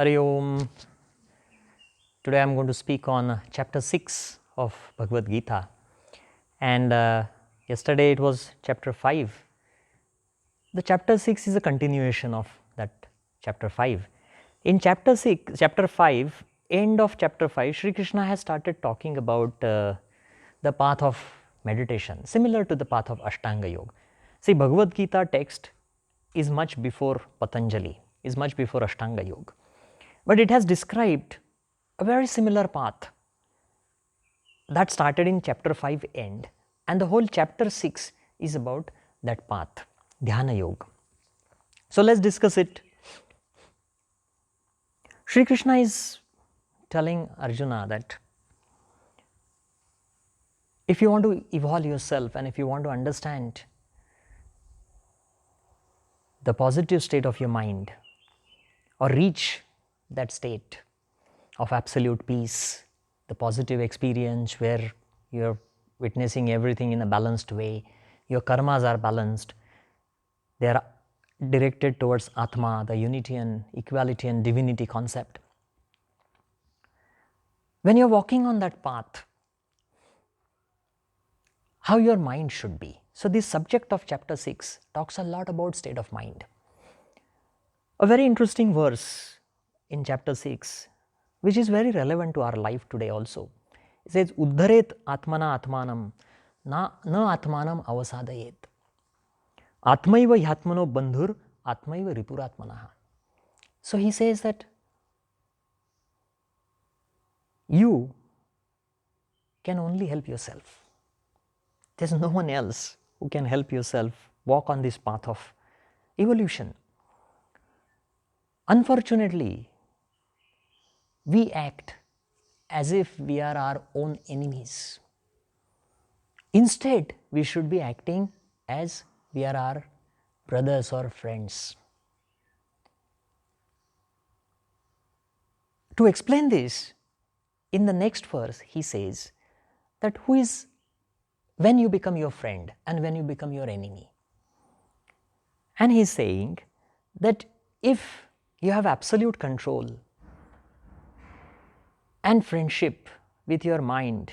Hari Om. Today I am going to speak on chapter 6 of Bhagavad Gita, and yesterday it was chapter 5. The chapter 6 is a continuation of that chapter 5. In chapter 5, end of chapter 5, Sri Krishna has started talking about the path of meditation, similar to the path of Ashtanga Yoga. See, Bhagavad Gita text is much before Patanjali, is much before Ashtanga Yoga. But it has described a very similar path that started in chapter 5 end, and the whole chapter 6 is about that path, Dhyana Yoga. So let's discuss it. Sri Krishna is telling Arjuna that if you want to evolve yourself and if you want to understand the positive state of your mind or reach that state of absolute peace, the positive experience where you're witnessing everything in a balanced way, your karmas are balanced, they are directed towards Atma, the unity and equality and divinity concept. When you're walking on that path, how your mind should be. So this subject of chapter 6 talks a lot about state of mind. A very interesting verse in chapter 6, which is very relevant to our life today also. It says, Uddharet atmana atmanam na atmanam avasadayet. Atmaiva yatmano bandhur atmaiva ripuratmanaha. So he says that you can only help yourself. There's no one else who can help yourself walk on this path of evolution. Unfortunately, we act as if we are our own enemies. Instead, we should be acting as we are our brothers or friends. To explain this, in the next verse, he says that who is when you become your friend and when you become your enemy. And he is saying that if you have absolute control and friendship with your mind,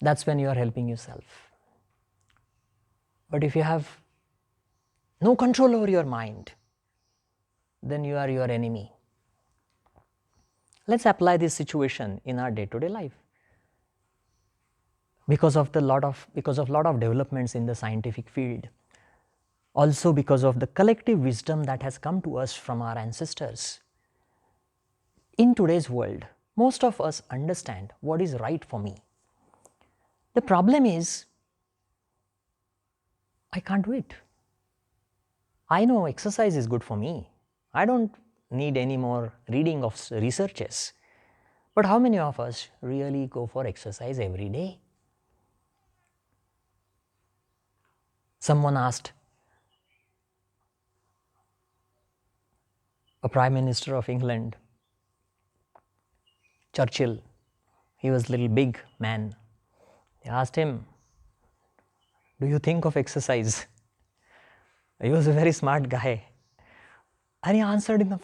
that's when you are helping yourself. But if you have no control over your mind, then you are your enemy. Let's apply this situation in our day-to-day life. Because of lot of developments in the scientific field, also because of the collective wisdom that has come to us from our ancestors. In today's world, most of us understand what is right for me. The problem is, I can't do it. I know exercise is good for me. I don't need any more reading of researches. But how many of us really go for exercise every day? Someone asked a Prime Minister of England, Churchill, he was a little big man. They asked him, do you think of exercise? He was a very smart guy. And he answered in an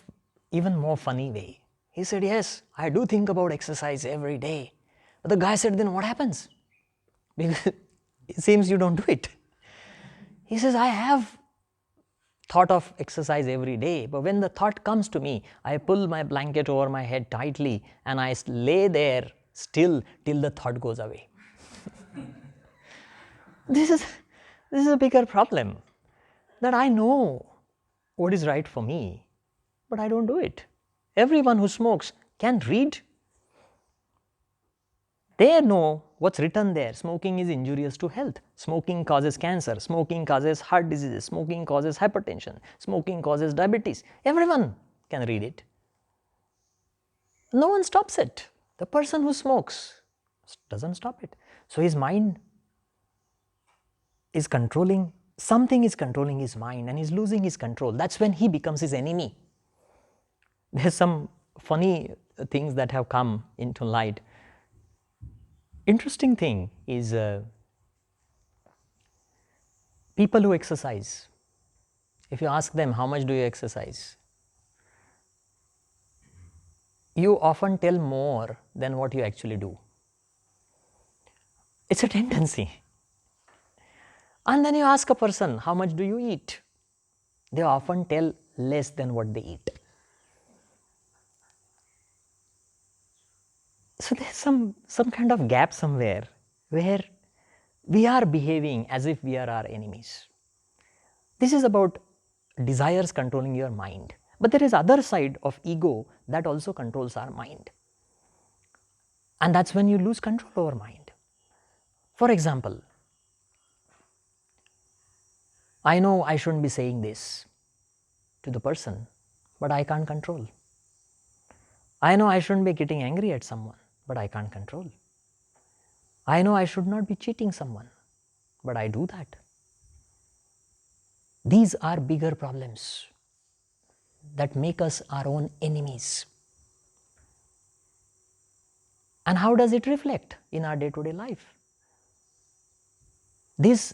even more funny way. He said, yes, I do think about exercise every day. But the guy said, then what happens? Because it seems you don't do it. He says, I have thought of exercise every day, but when the thought comes to me, I pull my blanket over my head tightly and I lay there still till the thought goes away. This is a bigger problem, that I know what is right for me, but I don't do it. Everyone who smokes can read. They know what's written there. Smoking is injurious to health. Smoking causes cancer. Smoking causes heart diseases. Smoking causes hypertension. Smoking causes diabetes. Everyone can read it. No one stops it. The person who smokes doesn't stop it. So his mind is controlling, something is controlling his mind and he's losing his control. That's when he becomes his enemy. There's some funny things that have come into light. Interesting thing is people who exercise. If you ask them, how much do you exercise? you often tell more than what you actually do. It's a tendency. And then you ask a person, how much do you eat? They often tell less than what they eat. So there's some kind of gap somewhere where we are behaving as if we are our enemies. This is about desires controlling your mind. But there is other side of ego that also controls our mind. And that's when you lose control over mind. For example, I know I shouldn't be saying this to the person, but I can't control. I know I shouldn't be getting angry at someone, but I can't control. I know I should not be cheating someone, but I do that. These are bigger problems that make us our own enemies. And how does it reflect in our day-to-day life? This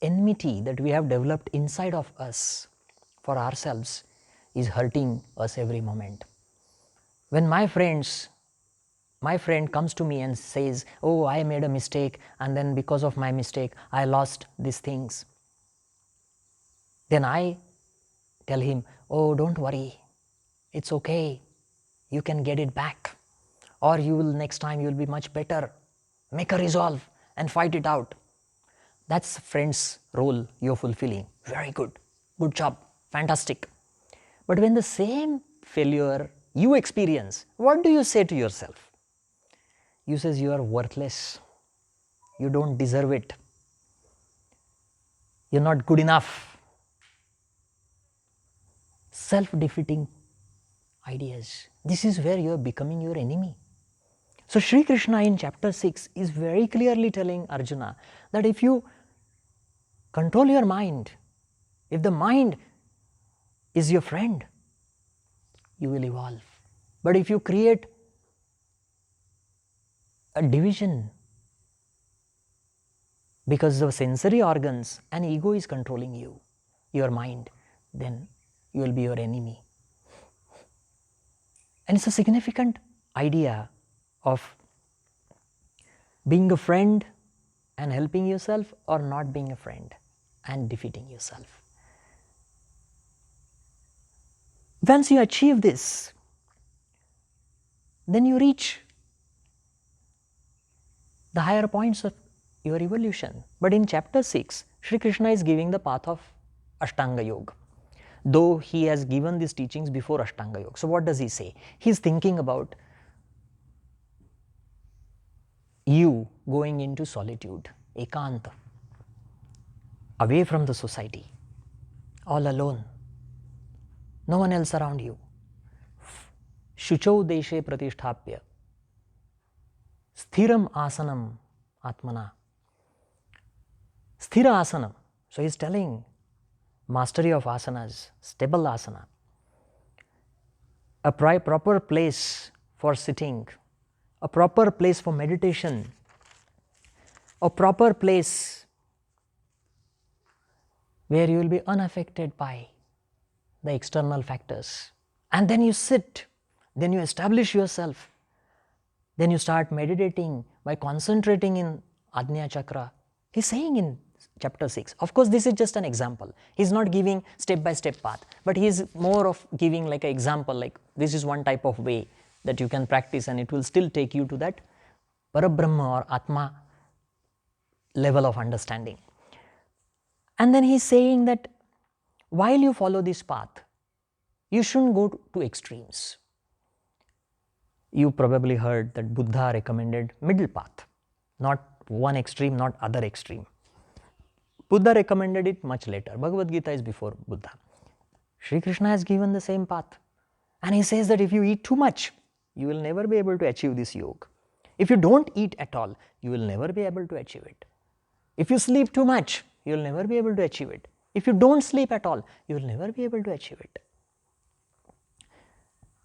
enmity that we have developed inside of us for ourselves is hurting us every moment. When my friend comes to me and says, oh, I made a mistake and then because of my mistake I lost these things, then I tell him, oh, don't worry, it's okay, you can get it back, or you will next time you will be much better. Make a resolve and fight it out. That's friend's role you're fulfilling. Very good, good job, fantastic. But when the same failure you experience, what do you say to yourself? You says you are worthless, you don't deserve it, you're not good enough. Self-defeating ideas. This is where you are becoming your enemy. So Sri Krishna in chapter 6 is very clearly telling Arjuna that if you control your mind, if the mind is your friend, you will evolve. But if you create a division because the sensory organs and ego is controlling you, your mind, then you will be your enemy. And it's a significant idea of being a friend and helping yourself, or not being a friend and defeating yourself. Once you achieve this, then you reach the higher points of your evolution. But in chapter 6, Sri Krishna is giving the path of Ashtanga Yoga, though he has given these teachings before Ashtanga Yoga. So what does he say? He is thinking about you going into solitude, ekanta, away from the society, all alone, no one else around you. Shuchau deshe pratisthapya, sthiram asanam atmana. Sthira asanam. So he is telling mastery of asanas, stable asana, a proper place for sitting, a proper place for meditation, a proper place where you will be unaffected by the external factors. And then you sit, then you establish yourself, then you start meditating by concentrating in Ajna Chakra. He's saying in chapter 6, of course this is just an example. He's not giving step-by-step path, but he is more of giving like an example, like this is one type of way that you can practice and it will still take you to that Parabrahma or Atma level of understanding. And then he's saying that while you follow this path, you shouldn't go to extremes. You probably heard that Buddha recommended middle path, not one extreme, not other extreme. Buddha recommended it much later. Bhagavad Gita is before Buddha. Sri Krishna has given the same path. And he says that if you eat too much, you will never be able to achieve this yoga. If you don't eat at all, you will never be able to achieve it. If you sleep too much, you will never be able to achieve it. If you don't sleep at all, you will never be able to achieve it.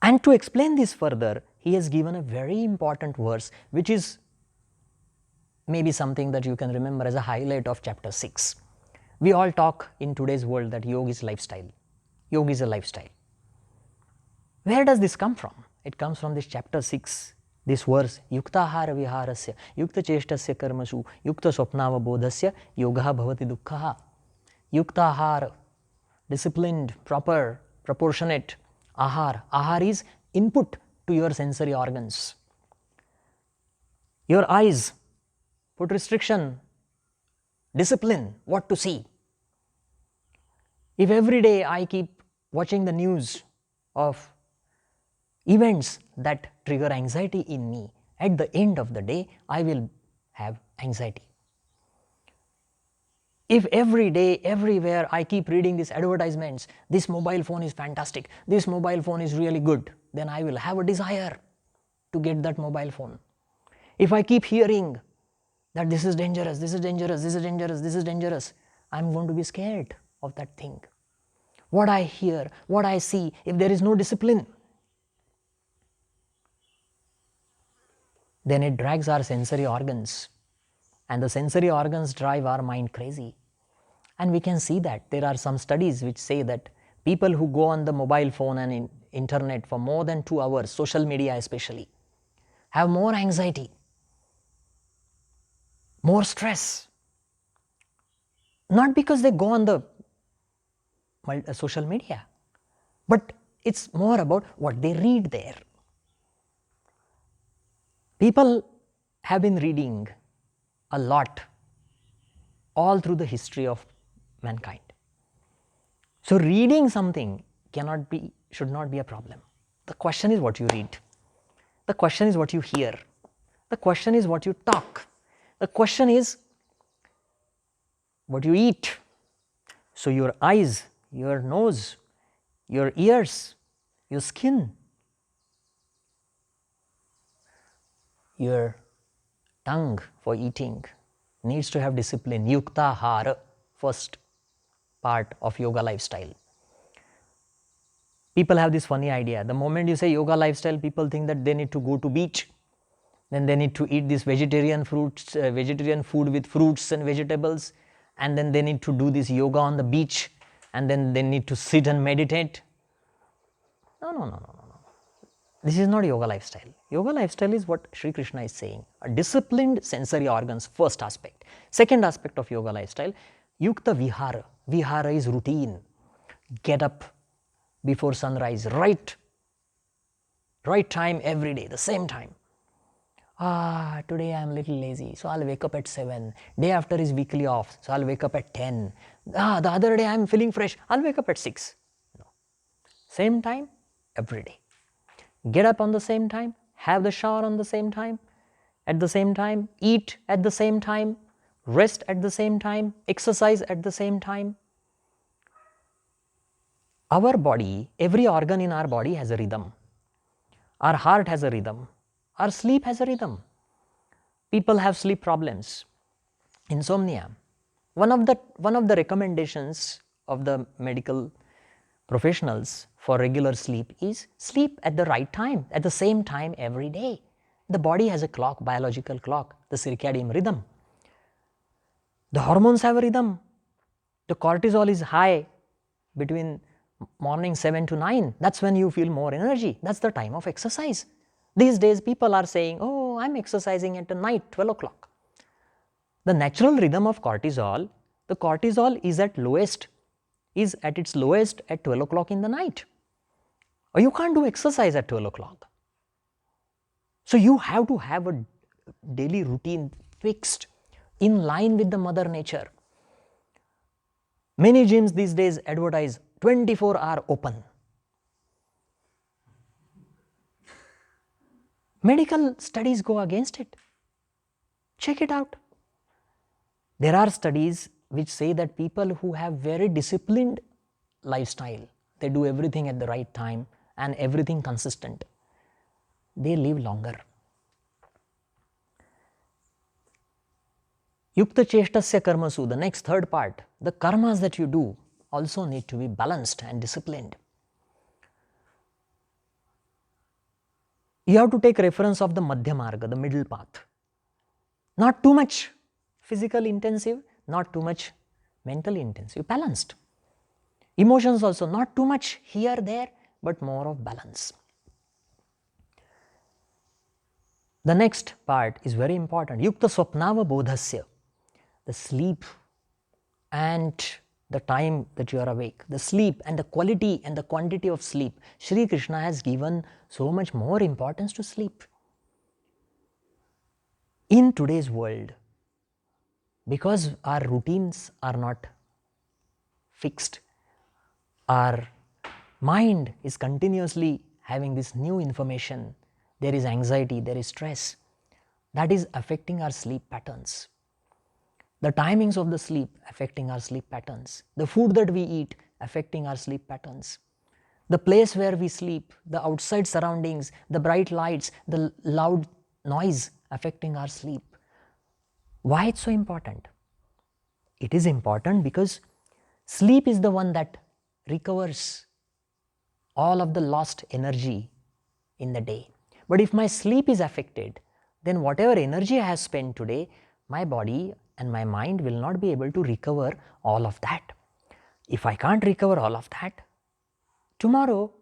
And to explain this further, he has given a very important verse, which is maybe something that you can remember as a highlight of chapter 6. We all talk in today's world that yoga is lifestyle. Yoga is a lifestyle. Where does this come from? It comes from this chapter 6, this verse, Yuktahara viharasya, Yukta cheshtasya karmasu, Yukta swapnava bodhasya, yogaha bhavati dukkhaha. Yuktahara, disciplined, proper, proportionate. Ahar, ahar is input to your sensory organs. Your eyes, put restriction, discipline, what to see. If every day I keep watching the news of events that trigger anxiety in me, at the end of the day, I will have anxiety. If every day, everywhere I keep reading these advertisements, this mobile phone is fantastic, this mobile phone is really good, then I will have a desire to get that mobile phone. If I keep hearing that this is dangerous, this is dangerous, this is dangerous, this is dangerous, I am going to be scared of that thing. What I hear, what I see, if there is no discipline, then it drags our sensory organs, and the sensory organs drive our mind crazy. And we can see that there are some studies which say that people who go on the mobile phone and internet for more than 2 hours, social media especially, have more anxiety, more stress. Not because they go on the social media, but it's more about what they read there. People have been reading a lot all through the history of mankind. So reading something should not be a problem. The question is what you read. The question is what you hear. The question is what you talk. The question is what you eat. So your eyes, your nose, your ears, your skin, your tongue for eating needs to have discipline. Yukta hara, first part of yoga lifestyle. People have this funny idea. The moment you say yoga lifestyle, people think that they need to go to beach, then they need to eat this vegetarian food with fruits and vegetables, and then they need to do this yoga on the beach, and then they need to sit and meditate. No. This is not yoga lifestyle. Yoga lifestyle is what Sri Krishna is saying. A disciplined sensory organs, first aspect. Second aspect of yoga lifestyle, yukta vihara. Vihara is routine. Get up before sunrise, right time every day, the same time. Today I am a little lazy, so I'll wake up at 7. Day after is weekly off, so I'll wake up at 10. The other day I am feeling fresh, I'll wake up at 6. No. Same time, every day. Get up on the same time, have the shower on the same time, at the same time, eat at the same time, rest at the same time, exercise at the same time. Our body, every organ in our body has a rhythm. Our heart has a rhythm. Our sleep has a rhythm. People have sleep problems, insomnia. One of the recommendations of the medical professionals for regular sleep is sleep at the right time, at the same time every day. The body has a clock, biological clock, the circadian rhythm. The hormones have a rhythm. The cortisol is high between morning 7 to 9. That's when you feel more energy. That's the time of exercise. These days people are saying, oh, I'm exercising at night, 12 o'clock. The natural rhythm of cortisol, the cortisol is at its lowest at 12 o'clock in the night. Or you can't do exercise at 12 o'clock. So you have to have a daily routine fixed in line with the mother nature. Many gyms these days advertise 24-hour open. Medical studies go against it. Check it out. There are studies which say that people who have very disciplined lifestyle, they do everything at the right time and everything consistent, they live longer. Yukta cheshtasya karmasu, the next third part, the karmas that you do also need to be balanced and disciplined. You have to take reference of the Madhya Marga, the middle path. Not too much physical intensive, not too much mental intensive, balanced. Emotions also, not too much here, there, but more of balance. The next part is very important. Yukta swapnava bodhasya. The sleep and the time that you are awake, the sleep and the quality and the quantity of sleep. Shri Krishna has given so much more importance to sleep. In today's world, because our routines are not fixed, our mind is continuously having this new information, there is anxiety, there is stress, that is affecting our sleep patterns. The timings of the sleep affecting our sleep patterns, the food that we eat affecting our sleep patterns, the place where we sleep, the outside surroundings, the bright lights, the loud noise affecting our sleep. Why it's so important? It is important because sleep is the one that recovers all of the lost energy in the day. But if my sleep is affected, then whatever energy I have spent today, my body and my mind will not be able to recover all of that. If I can't recover all of that, tomorrow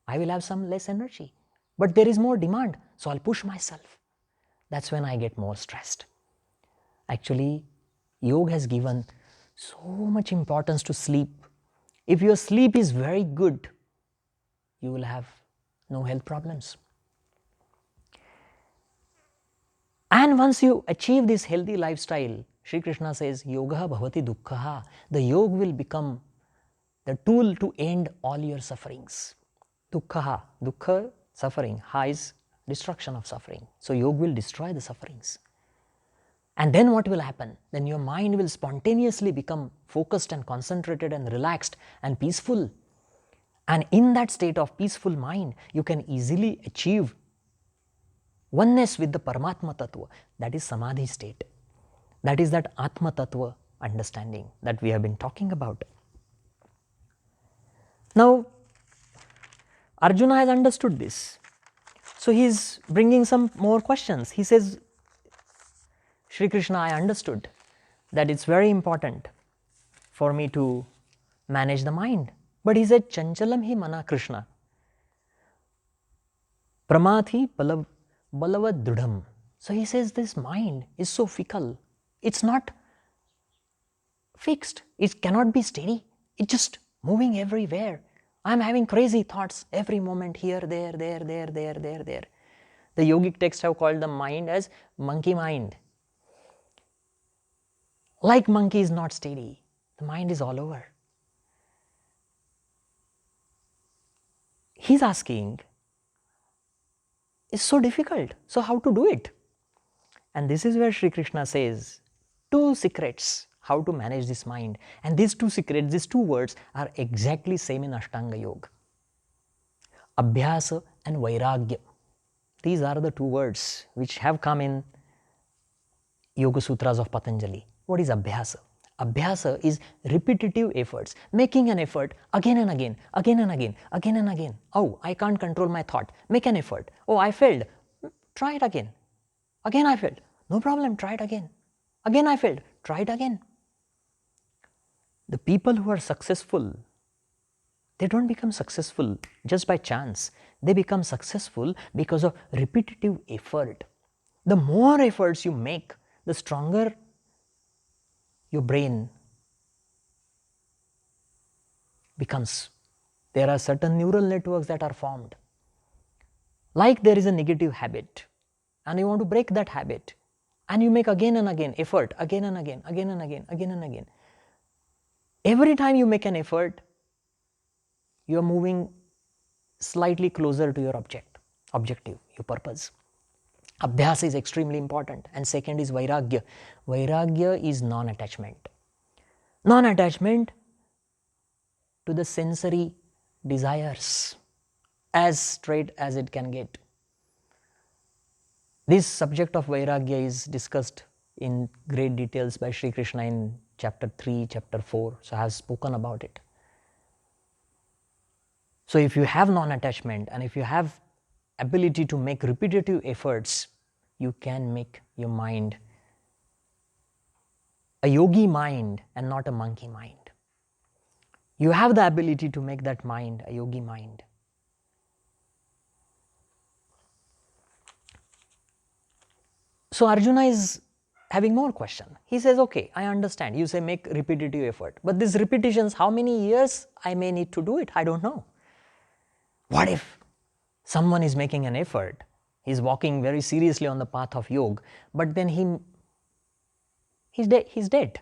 I will have some less energy. But there is more demand, so I'll push myself. That's when I get more stressed. Actually, yoga has given so much importance to sleep. If your sleep is very good, you will have no health problems. And once you achieve this healthy lifestyle, Sri Krishna says, Yoga bhavati dukkha. The yoga will become the tool to end all your sufferings. Dukkha, dukkha, suffering, ha is destruction of suffering. So yoga will destroy the sufferings. And then what will happen? Then your mind will spontaneously become focused and concentrated and relaxed and peaceful. And in that state of peaceful mind, you can easily achieve oneness with the Paramatma Tattva. That is Samadhi state. That is that Atma Tattva understanding that we have been talking about. Now, Arjuna has understood this. So he is bringing some more questions. He says, Shri Krishna, I understood that it's very important for me to manage the mind. But he said, Chanchalam hi mana Krishna. Pramathi balavad drudham. So he says this mind is so fickle. It's not fixed. It cannot be steady. It's just moving everywhere. I'm having crazy thoughts every moment, here, there. The yogic texts have called the mind as monkey mind. Like monkey is not steady. The mind is all over. He's asking, it's so difficult. So how to do it? And this is where Sri Krishna says, two secrets how to manage this mind. And these two secrets, these two words are exactly same in Ashtanga Yoga. Abhyasa and Vairagya. These are the two words which have come in Yoga Sutras of Patanjali. What is Abhyasa? Abhyasa is repetitive efforts, making an effort again and again. Oh, I can't control my thought. Make an effort. Oh, I failed. Try it again. Again I failed. No problem, try it again. Again I failed. Try it again. The people who are successful, they don't become successful just by chance. They become successful because of repetitive effort. The more efforts you make, the stronger your brain becomes. There are certain neural networks that are formed. Like there is a negative habit and you want to break that habit and you make again and again effort, again and again. Every time you make an effort, you are moving slightly closer to your objective, your purpose. Abhyasa is extremely important. And second is Vairagya. Vairagya is non-attachment. Non-attachment to the sensory desires, as straight as it can get. This subject of Vairagya is discussed in great details by Sri Krishna in chapter 3, chapter 4. So I have spoken about it. So if you have non-attachment and if you have ability to make repetitive efforts, you can make your mind a yogi mind and not a monkey mind. You have the ability to make that mind a yogi mind. So Arjuna is having more question. He says, okay, I understand. You say make repetitive effort. But these repetitions, how many years I may need to do it? I don't know. What if someone is making an effort, he's walking very seriously on the path of yoga, but then he's dead.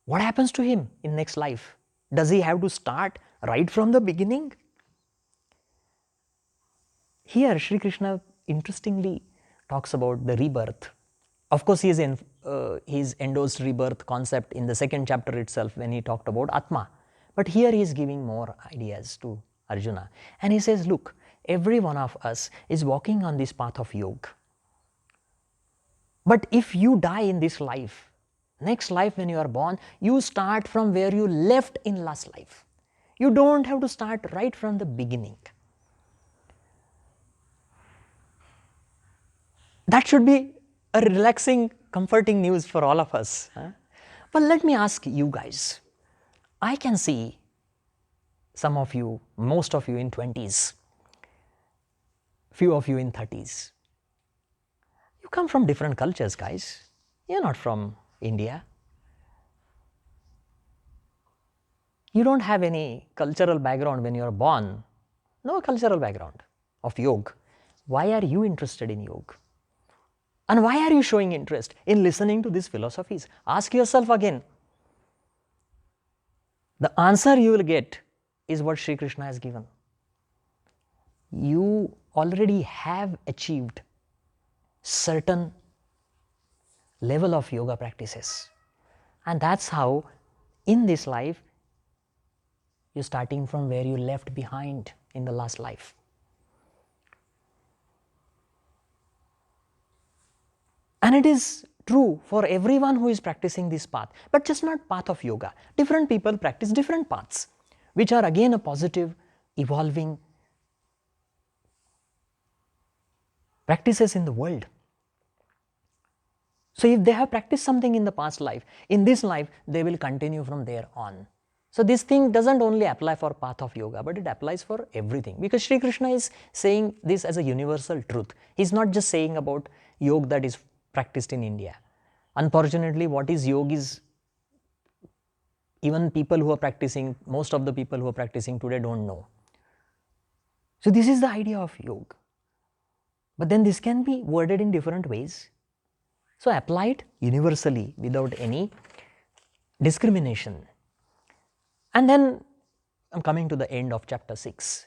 What happens to him in next life? Does he have to start right from the beginning? Here Sri Krishna interestingly talks about the rebirth. Of course, he's endorsed rebirth concept in the second chapter itself when he talked about Atma. But here he is giving more ideas to Arjuna. And he says, look, every one of us is walking on this path of yoga. But if you die in this life, next life when you are born, you start from where you left in last life. You don't have to start right from the beginning. That should be a relaxing, comforting news for all of us. But let me ask you guys, I can see some of you, most of you in 20s, few of you in 30s. You come from different cultures, guys. You're not from India. You don't have any cultural background when you are born. No cultural background of yoga. Why are you interested in yoga? And why are you showing interest in listening to these philosophies? Ask yourself again. The answer you will get is what Sri Krishna has given. You already have achieved certain level of yoga practices. And that's how in this life, you're starting from where you left behind in the last life. And it is true for everyone who is practicing this path, but just not path of yoga. Different people practice different paths, which are again a positive, evolving practices in the world. So if they have practiced something in the past life, in this life, they will continue from there on. So this thing doesn't only apply for path of yoga, but it applies for everything. Because Sri Krishna is saying this as a universal truth. He's not just saying about yoga that is practiced in India. Unfortunately, what is yoga is even people who are practicing, most of the people who are practicing today don't know. So this is the idea of yoga. But then this can be worded in different ways. So apply it universally without any discrimination. And then I'm coming to the end of chapter 6.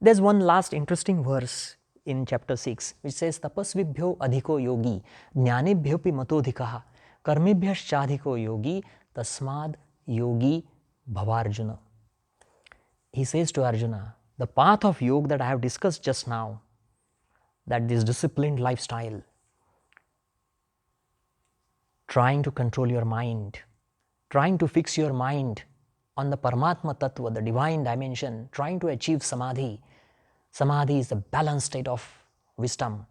There's one last interesting verse in chapter 6 which says, Tapasvibhyo adhiko yogi, jnanibhyopi matodhikaha, karmibhyaschadhiko yogi, tasmad yogi bhavarjuna. He says to Arjuna, the path of yoga that I have discussed just now, that this disciplined lifestyle, trying to control your mind, trying to fix your mind on the Paramatma Tattva, the divine dimension, trying to achieve Samadhi. Samadhi is the balanced state of wisdom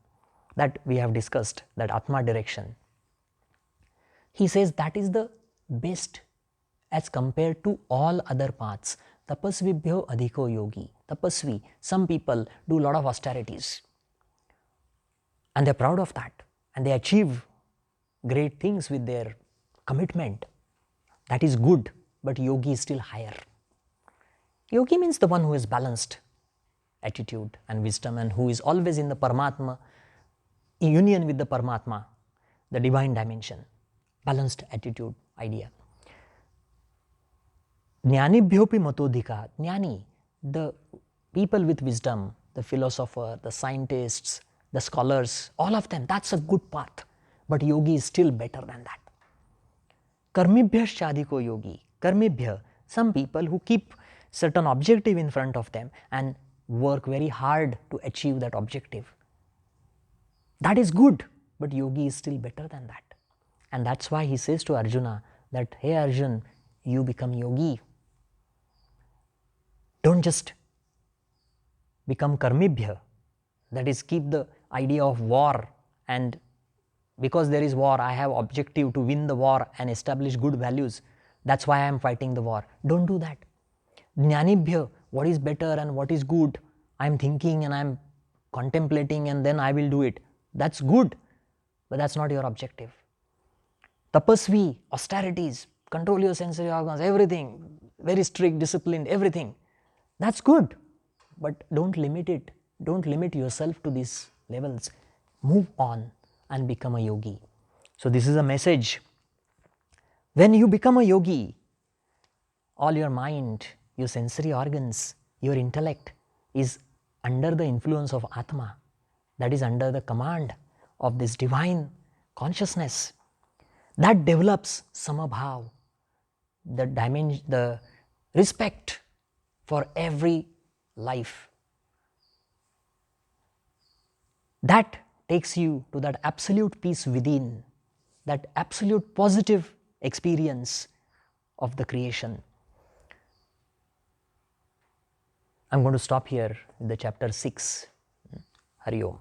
that we have discussed, that Atma direction. He says that is the best as compared to all other paths. Tapasvibhyo adhiko yogi. Tapasvi, some people do a lot of austerities. And they're proud of that. And they achieve great things with their commitment. That is good, but yogi is still higher. Yogi means the one who has balanced attitude and wisdom and who is always in the Paramatma, in union with the Paramatma, the divine dimension, balanced attitude idea. Jnanibhyopi matodhika. Jnani, the people with wisdom, the philosopher, the scientists, the scholars, all of them, that's a good path. But yogi is still better than that. Karmibhyaschadhiko yogi. Karmibhya, some people who keep certain objective in front of them and work very hard to achieve that objective. That is good, but yogi is still better than that. And that's why he says to Arjuna that, hey Arjun, you become yogi. Don't just become karmibhya, that is keep the idea of war, and because there is war, I have objective to win the war and establish good values. That's why I am fighting the war. Don't do that. Jnanibhya, what is better and what is good, I am thinking and I am contemplating and then I will do it. That's good. but that's not your objective. Tapasvi, austerities, control your sensory organs, everything, very strict, disciplined, everything. That's good, but don't limit it. Don't limit yourself to these levels. Move on and become a yogi. So this is a message. When you become a yogi, all your mind, your sensory organs, your intellect is under the influence of Atma, that is under the command of this divine consciousness. That develops samabhav, the respect for every life. That takes you to that absolute peace within, that absolute positive experience of the creation. I'm going to stop here in the chapter 6. Hari Om.